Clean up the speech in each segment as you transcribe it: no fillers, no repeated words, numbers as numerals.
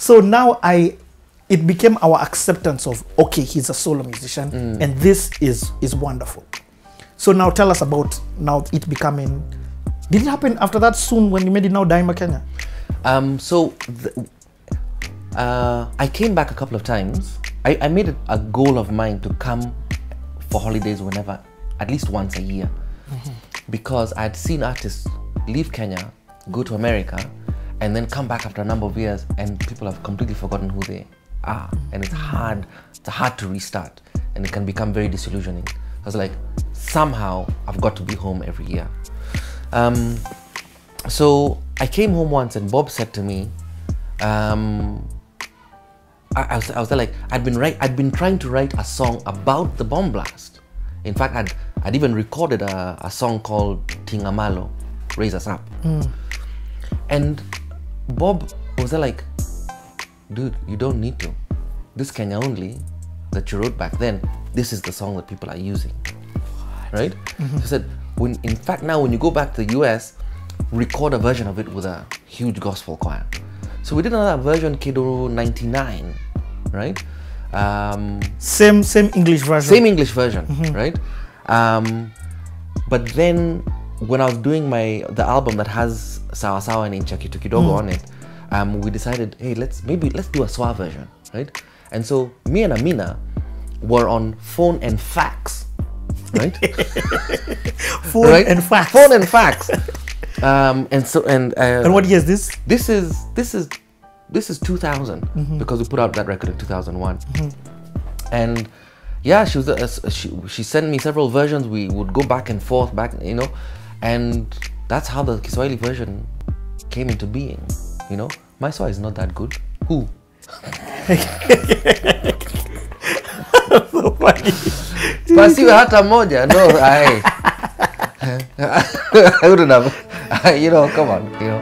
So now it became our acceptance of, okay, he's a solo musician, and this is wonderful. So now tell us about now it becoming. Did it happen after that soon when you made it now Daima Kenya? I came back a couple of times. I made it a goal of mine to come for holidays whenever, at least once a year, because I'd seen artists leave Kenya, go to America, and then come back after a number of years, and people have completely forgotten who they are, and it's hard to restart, and it can become very disillusioning. I was like, somehow I've got to be home every year. So I came home once, and Bob said to me, I was there like, I'd been trying to write a song about the bomb blast. In fact, I'd even recorded a song called Tingamalo, Raise Us Up. And Bob was there like, dude, you don't need to. This Kenya only that you wrote back then, this is the song that people are using, right? He said, in fact, now when you go back to the US, record a version of it with a huge gospel choir. So we did another version, Kidu 99, right? Same English version. Same English version, right? But then when I was doing the album that has Sawa Sawa and Nchi, Kitu Kidogo on it, we decided, hey, let's do a Swa version, right? And so me and Amina were on phone and fax, right? Phone and fax. Phone and fax. And what year is this? This is 2000, because we put out that record in 2001. And yeah, she sent me several versions. We would go back and forth, you know, and that's how the Kiswahili version came into being. You know, my Swa is not that good. Who? So funny. Pasiwe hata moja. No, I wouldn't have. You know, come on, you know.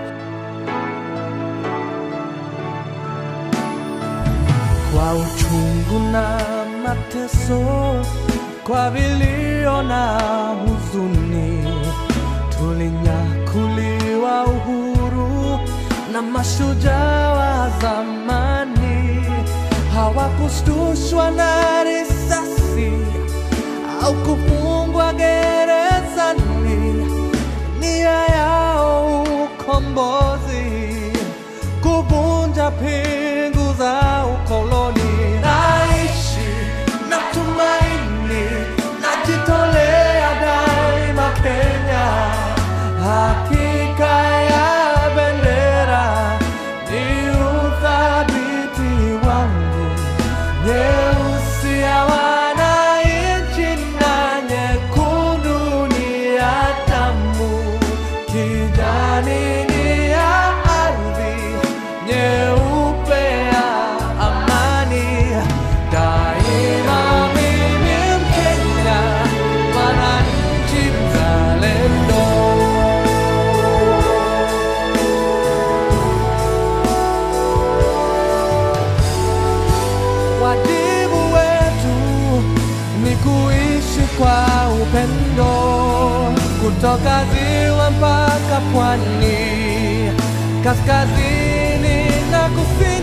Kwa uchungu na mateso, kwa vilio na huzuni, tulinyakuliwa uhuru na mashujaa wa zamani. Hawakushtushwa na risasi au kufungwa gerezani. Nia yao ukombozi, kuvunja pingu za ukoloni. Naishi na tumaini, najitolea daima Kenya. Hakika ya bendera ni uthabiti wangu. Nyeusi ya wananchi na nyekundu ni ya damu. Kijani ni ya ardhi, nyeupe ya amani. Daima mimi Mkenya, mwananchi mzalendo. Wajibu wetu ni kuishi kwa upendo, kutoka ziwa mpaka pwani, kaskazini na kusini.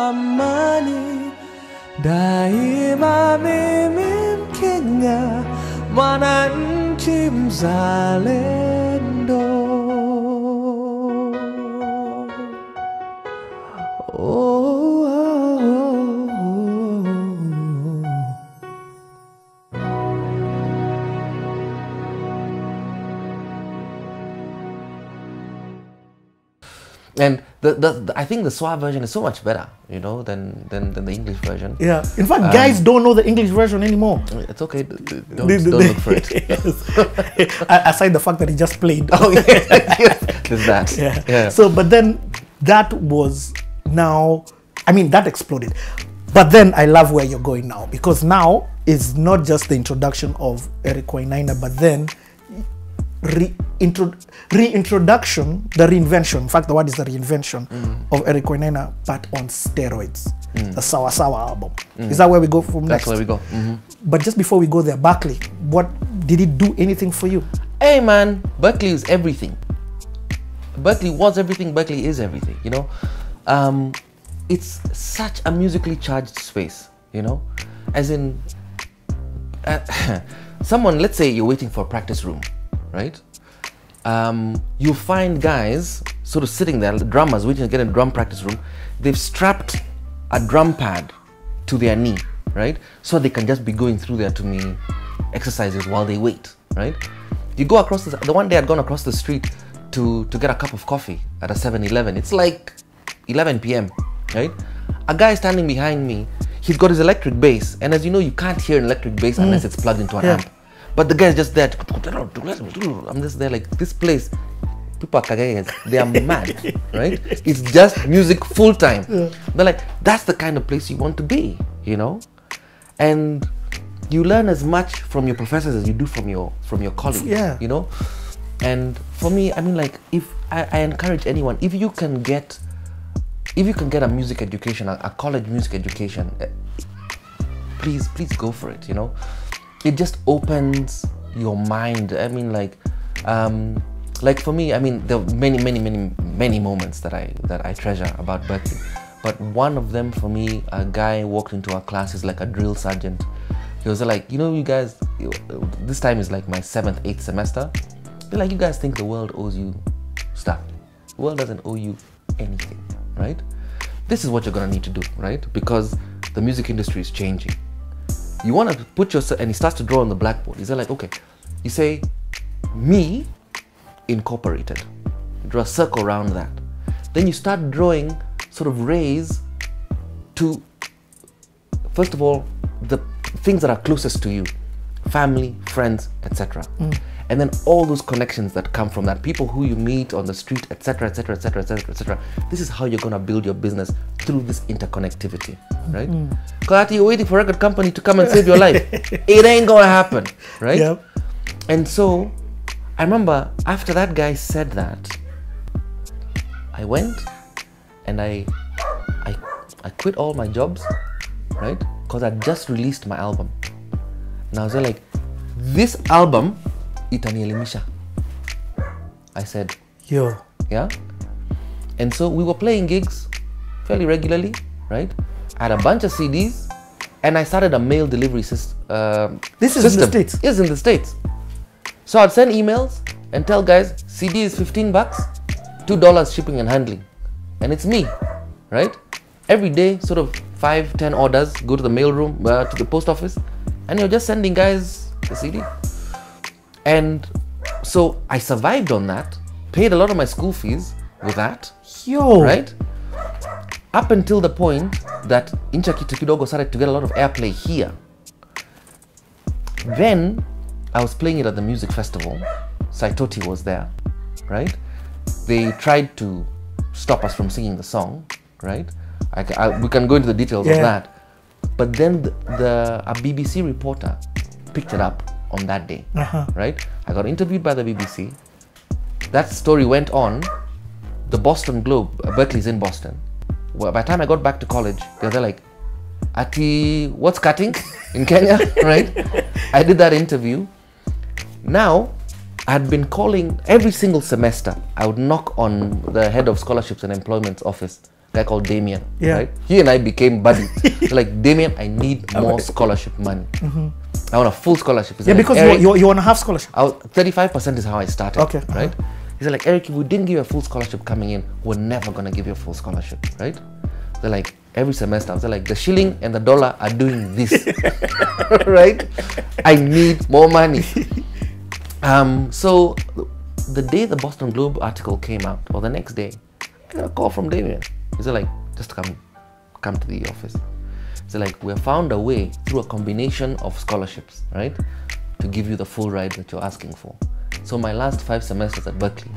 amani. Daima mimi Mkenya, mwananchi mzalendo. And I think the Swa version is so much better, you know, than the English version. Yeah. In fact, guys don't know the English version anymore. It's okay. Don't look for it. Aside the fact that he just played. Oh, yeah. There's that. Yeah. So, but then that was now, I mean, that exploded. But then I love where you're going now, because now is not just the introduction of Eric Wainaina, but then reintroduction, the reinvention. In fact, the word is the reinvention of Eric Wainaina, but on steroids. The Sawa Sawa album. Is that where we go from next? That's where we go. But just before we go there, Berklee, what did it do anything for you? Hey man, Berklee is everything. Berklee was everything. Berklee is everything. You know, it's such a musically charged space. You know, as in, someone. Let's say you're waiting for a practice room, right? You find guys sort of sitting there, drummers waiting to get in a drum practice room. They've strapped a drum pad to their knee, right? So they can just be going through their to-me exercises while they wait, right? You go across the one day I'd gone across the street to get a cup of coffee at a 7-Eleven. It's like 11 p.m., right? A guy standing behind me, he's got his electric bass, and as you know, you can't hear an electric bass unless it's plugged into an amp. But the guy's just there. I'm just there like, this place, people are kagayas. They are mad, right? It's just music full time. They're like, that's the kind of place you want to be, you know? And you learn as much from your professors as you do from your colleagues, you know? And for me, I mean, like, if I encourage anyone, if you can get a music education, a college music education, please go for it, you know? It just opens your mind. I mean, like for me, I mean, there are many moments that I treasure about Berklee. But one of them for me, a guy walked into our class, he's like a drill sergeant. He was like, you know, you guys, this time is like my 7th, 8th semester. They're like, you guys think the world owes you stuff. The world doesn't owe you anything, right? This is what you're gonna need to do, right? Because the music industry is changing. You want to put yourself, and he starts to draw on the blackboard. He's like, okay, you say, me incorporated. Draw a circle around that. Then you start drawing sort of rays to, first of all, the things that are closest to you, family, friends, etc. And then all those connections that come from that, people who you meet on the street, etc., etc., etc., etc., etc. This is how you're gonna build your business, through this interconnectivity, right? Because you're waiting for a record company to come and save your life. It ain't gonna happen, right? Yep. And so, I remember after that guy said that, I went and I quit all my jobs, right? Because I just released my album. And I was like, this album, itanielimisha. I said, yo. Yeah. And so we were playing gigs fairly regularly, right? I had a bunch of CDs, and I started a mail delivery system. This is in the States? Yes, in the States. So I'd send emails and tell guys, CD is $15, $2 shipping and handling. And it's me, right? Every day, sort of 5-10 orders, go to the mail room, to the post office, and you're just sending guys the CD. And so I survived on that, paid a lot of my school fees with that, right? Up until the point that Nchi Kitu Kidogo started to get a lot of airplay here. Then I was playing it at the music festival. Saitoti was there, right? They tried to stop us from singing the song, right? We can go into the details of that. But then a BBC reporter picked it up on that day, right? I got interviewed by the BBC. That story went on. The Boston Globe, Berklee's in Boston. Well, by the time I got back to college, they were like, Ati, what's cutting in Kenya, right? I did that interview. Now, I had been calling every single semester. I would knock on the head of scholarships and employment's office. guy called Damien. Yeah. Right? He and I became buddies. Like, Damien, I need more scholarship money. I want a full scholarship. He's Yeah, like, because Eric, you want to have scholarship. 35% is how I started. Okay. Right? He's like, Eric, if we didn't give you a full scholarship coming in, we're never gonna give you a full scholarship, right? They're like, every semester, they're like, the shilling and the dollar are doing this, right? I need more money. So the day the Boston Globe article came out, or the next day, I got a call from Damien. He's like, just come to the office. So like, we have found a way through a combination of scholarships, right, to give you the full ride that you're asking for. So my last 5 semesters at Berklee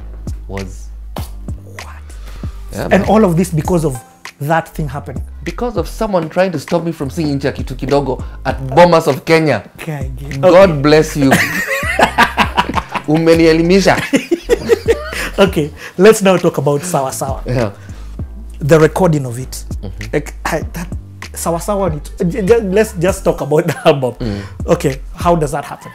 was what? Yeah, And all of this because of that thing happening. because of someone trying to stop me from singing Kitu Kidogo at Bomas of Kenya. Okay. God bless you. Umenielimisha. Okay, let's now talk about Sawa Sawa. Yeah. The recording of it. Like Sawa Sawa, let's just talk about the album. Okay, how does that happen?